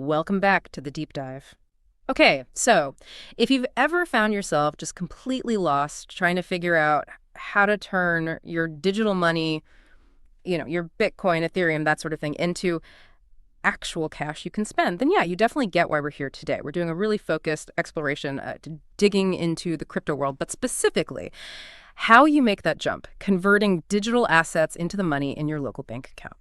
Welcome back to the deep dive. Okay, so if you've ever found yourself just completely lost trying to figure out how to turn your digital money, your Bitcoin, Ethereum, that sort of thing, into actual cash you can spend, then yeah, you definitely get why we're here today. We're doing a really focused exploration, digging into the crypto world, but specifically how you make that jump, converting digital assets into the money in your local bank account.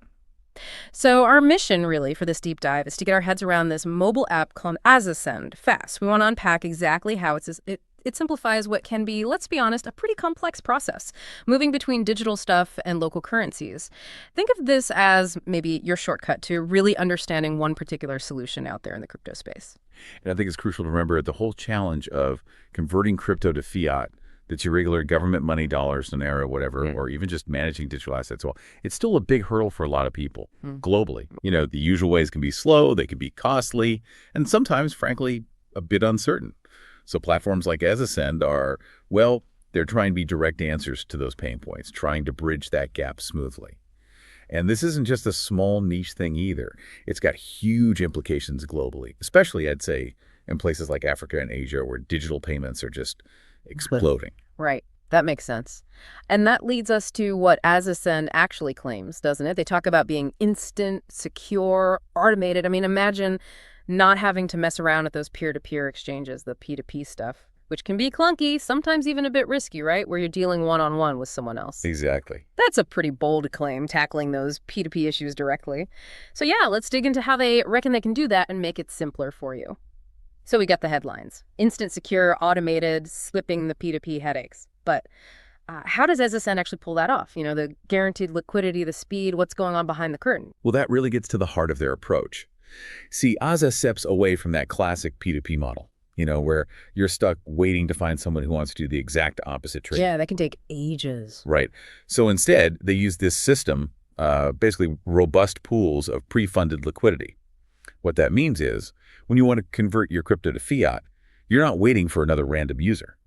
So our mission really for this deep dive is to get our heads around this mobile app called Azasend fast. We want to unpack exactly how it simplifies what can be, let's be honest, a pretty complex process, moving between digital stuff and local currencies. Think of this as maybe your shortcut to really understanding one particular solution out there in the crypto space. And I think it's crucial to remember the whole challenge of converting crypto to fiat, that's your regular government money, dollars, Monero, whatever, or even just managing digital assets. Well, it's still a big hurdle for a lot of people globally. The usual ways can be slow, they can be costly, and sometimes, frankly, a bit uncertain. So platforms like Azasend they're trying to be direct answers to those pain points, trying to bridge that gap smoothly. And this isn't just a small niche thing either. It's got huge implications globally, especially, I'd say, in places like Africa and Asia where digital payments are just exploding. Right. That makes sense. And that leads us to what Azasend actually claims, doesn't it? They talk about being instant, secure, automated. I mean, imagine not having to mess around with those peer-to-peer exchanges, the P2P stuff, which can be clunky, sometimes even a bit risky, right? Where you're dealing one-on-one with someone else. Exactly. That's a pretty bold claim, tackling those P2P issues directly. So yeah, let's dig into how they reckon they can do that and make it simpler for you. So we got the headlines. Instant, secure, automated, slipping the P2P headaches. But how does Azasend actually pull that off? The guaranteed liquidity, the speed, what's going on behind the curtain? Well, that really gets to the heart of their approach. See, Aza steps away from that classic P2P model, where you're stuck waiting to find someone who wants to do the exact opposite trade. Yeah, that can take ages. Right. So instead, they use this system, basically robust pools of pre-funded liquidity. What that means is, when you want to convert your crypto to fiat, you're not waiting for another random user.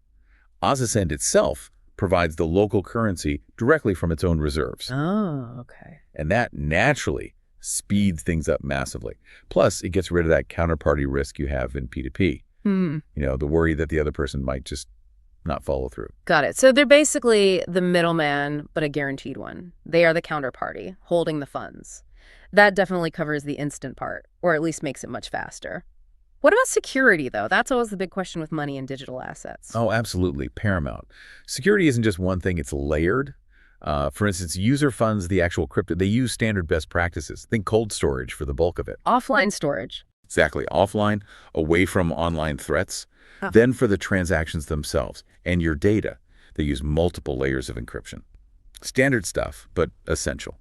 Azasend itself provides the local currency directly from its own reserves. Oh, okay. And that naturally speeds things up massively. Plus, it gets rid of that counterparty risk you have in P2P. The worry that the other person might just not follow through. Got it. So they're basically the middleman, but a guaranteed one. They are the counterparty holding the funds. That definitely covers the instant part, or at least makes it much faster. What about security, though? That's always the big question with money and digital assets. Oh, absolutely. Paramount. Security isn't just one thing, it's layered. For instance, user funds the actual crypto. They use standard best practices. Think cold storage for the bulk of it. Offline storage. Exactly. Offline, away from online threats. Then for the transactions themselves and your data, they use multiple layers of encryption. Standard stuff, but essential.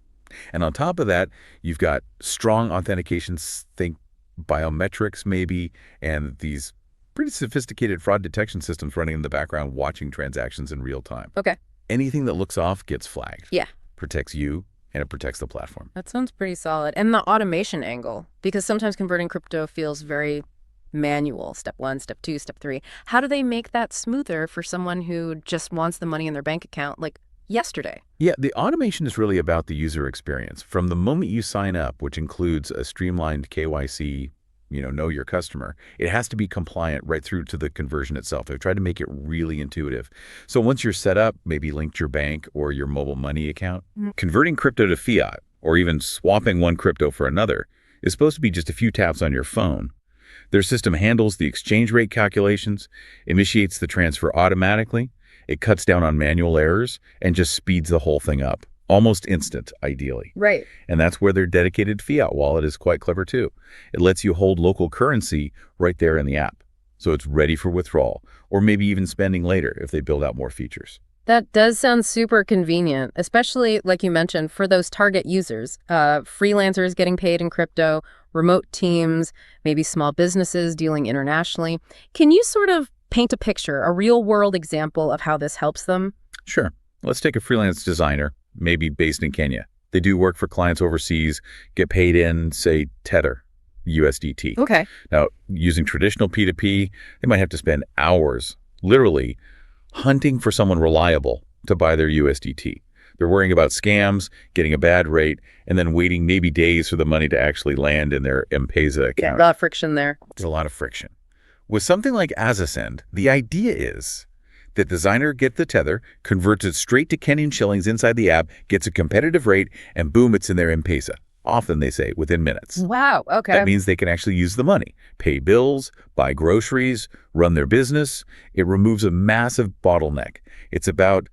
And on top of that, you've got strong authentications, think biometrics maybe, and these pretty sophisticated fraud detection systems running in the background watching transactions in real time. Okay. Anything that looks off gets flagged. Yeah. Protects you, and it protects the platform. That sounds pretty solid. And the automation angle, because sometimes converting crypto feels very manual. Step 1, step 2, step 3. How do they make that smoother for someone who just wants the money in their bank account like yesterday? Yeah, the automation is really about the user experience. From the moment you sign up, which includes a streamlined KYC, know your customer, it has to be compliant right through to the conversion itself. They've tried to make it really intuitive. So once you're set up, maybe linked your bank or your mobile money account, converting crypto to fiat, or even swapping one crypto for another, is supposed to be just a few taps on your phone. Their system handles the exchange rate calculations, initiates the transfer automatically, it cuts down on manual errors, and just speeds the whole thing up. Almost instant, ideally. Right. And that's where their dedicated fiat wallet is quite clever too. It lets you hold local currency right there in the app. So it's ready for withdrawal, or maybe even spending later if they build out more features. That does sound super convenient, especially, like you mentioned, for those target users, freelancers getting paid in crypto, remote teams, maybe small businesses dealing internationally. Can you sort of paint a picture, a real-world example of how this helps them? Sure. Let's take a freelance designer, maybe based in Kenya. They do work for clients overseas, get paid in, say, Tether, USDT. Okay. Now, using traditional P2P, they might have to spend hours, literally, hunting for someone reliable to buy their USDT. They're worrying about scams, getting a bad rate, and then waiting maybe days for the money to actually land in their M-Pesa account. Yeah, a lot of friction there. There's a lot of friction. With something like Azasend, the idea is that the designer gets the tether, converts it straight to Kenyan shillings inside the app, gets a competitive rate, and boom, it's in their M-Pesa. Often, they say, within minutes. Wow, okay. That means they can actually use the money, pay bills, buy groceries, run their business. It removes a massive bottleneck. It's about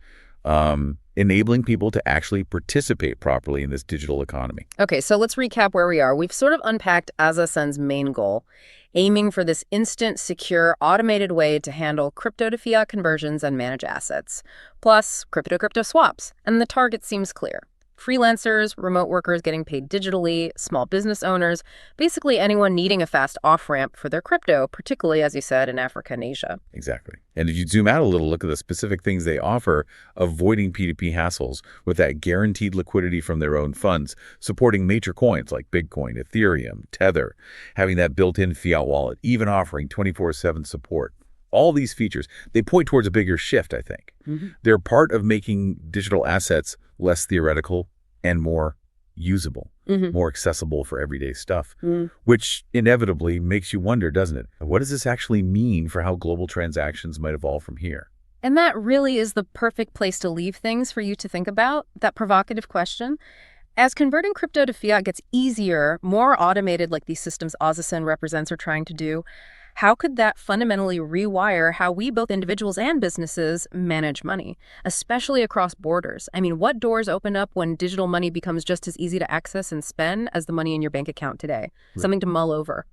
enabling people to actually participate properly in this digital economy. Okay, so let's recap where we are. We've sort of unpacked Azasend's main goal, aiming for this instant, secure, automated way to handle crypto to fiat conversions and manage assets, plus crypto-crypto swaps. And the target seems clear. Freelancers, remote workers getting paid digitally, small business owners, basically anyone needing a fast off-ramp for their crypto, particularly, as you said, in Africa and Asia. Exactly. And if you zoom out a little, look at the specific things they offer, avoiding P2P hassles with that guaranteed liquidity from their own funds, supporting major coins like Bitcoin, Ethereum, Tether, having that built-in fiat wallet, even offering 24/7 support. All these features, they point towards a bigger shift, I think. They're part of making digital assets less theoretical and more usable, more accessible for everyday stuff, which inevitably makes you wonder, doesn't it? What does this actually mean for how global transactions might evolve from here? And that really is the perfect place to leave things for you to think about, that provocative question. As converting crypto to fiat gets easier, more automated like these systems Azasend represents are trying to do, how could that fundamentally rewire how we, both individuals and businesses, manage money, especially across borders? I mean, what doors open up when digital money becomes just as easy to access and spend as the money in your bank account today? Something to mull over.